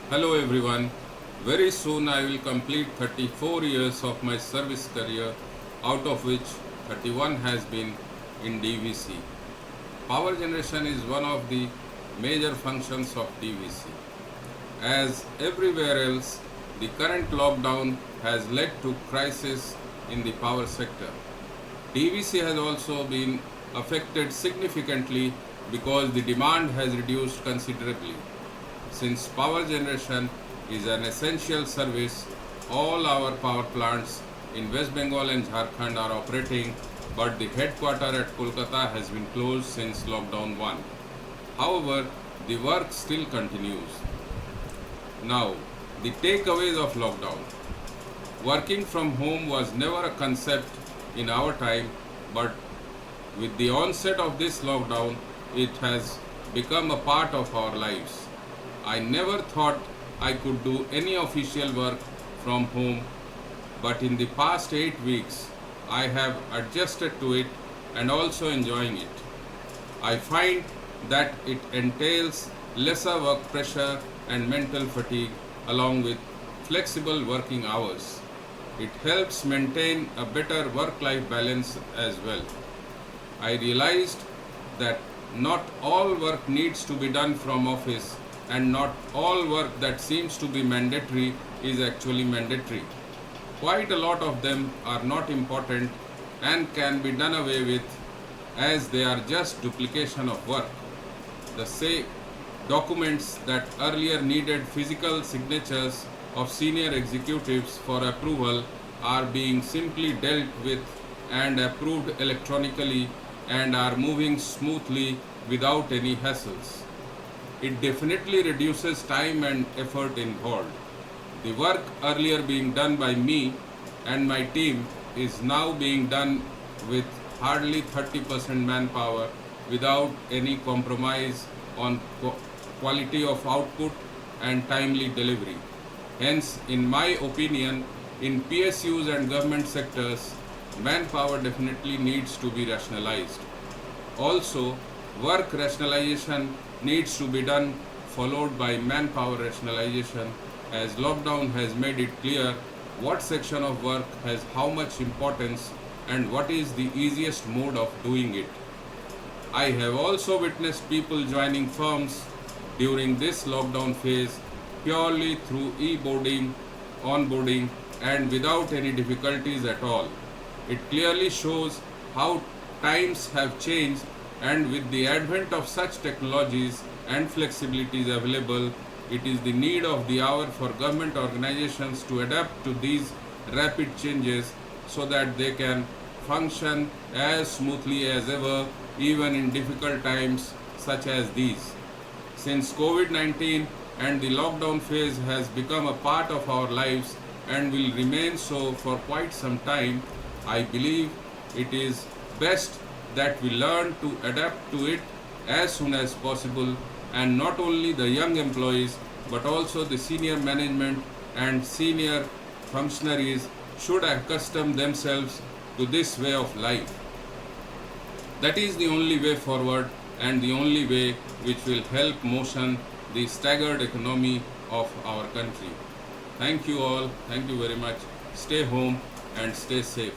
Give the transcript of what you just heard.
Hello everyone. Very soon I will complete 34 years of my service career, out of which 31 has been in DVC. Power generation is one of the major functions of DVC. As everywhere else, the current lockdown has led to crisis in the power sector. DVC has also been affected significantly because the demand has reduced considerably. Since power generation is an essential service, all our power plants in West Bengal and Jharkhand are operating, but the headquarters at Kolkata has been closed since lockdown 1. However, the work still continues. Now, the takeaways of lockdown. Working from home was never a concept in our time, but with the onset of this lockdown, it has become a part of our lives. I never thought I could do any official work from home, but in the past 8 weeks, I have adjusted to it and also enjoying it. I find that it entails lesser work pressure and mental fatigue along with flexible working hours. It helps maintain a better work-life balance as well. I realized that not all work needs to be done from office and not all work that seems to be mandatory is actually mandatory. Quite a lot of them are not important and can be done away with as they are just duplication of work. The say documents that earlier needed physical signatures of senior executives for approval are being simply dealt with and approved electronically and are moving smoothly without any hassles. It definitely reduces time and effort involved. The work earlier being done by me and my team is now being done with hardly 30% manpower without any compromise on quality of output and timely delivery. Hence, in my opinion, in PSUs and government sectors, manpower definitely needs to be rationalized. Also, work rationalization needs to be done followed by manpower rationalization as lockdown has made it clear what section of work has how much importance and what is the easiest mode of doing it. I have also witnessed people joining firms during this lockdown phase purely through e-boarding, onboarding and without any difficulties at all. It clearly shows how times have changed, and with the advent of such technologies and flexibilities available, it is the need of the hour for government organizations to adapt to these rapid changes so that they can function as smoothly as ever, even in difficult times such as these. Since COVID-19 and the lockdown phase has become a part of our lives and will remain so for quite some time, I believe it is best that we learn to adapt to it as soon as possible, and not only the young employees but also the senior management and senior functionaries should accustom themselves to this way of life. That is the only way forward and the only way which will help motion the staggered economy of our country. Thank you all. Thank you very much. Stay home and stay safe.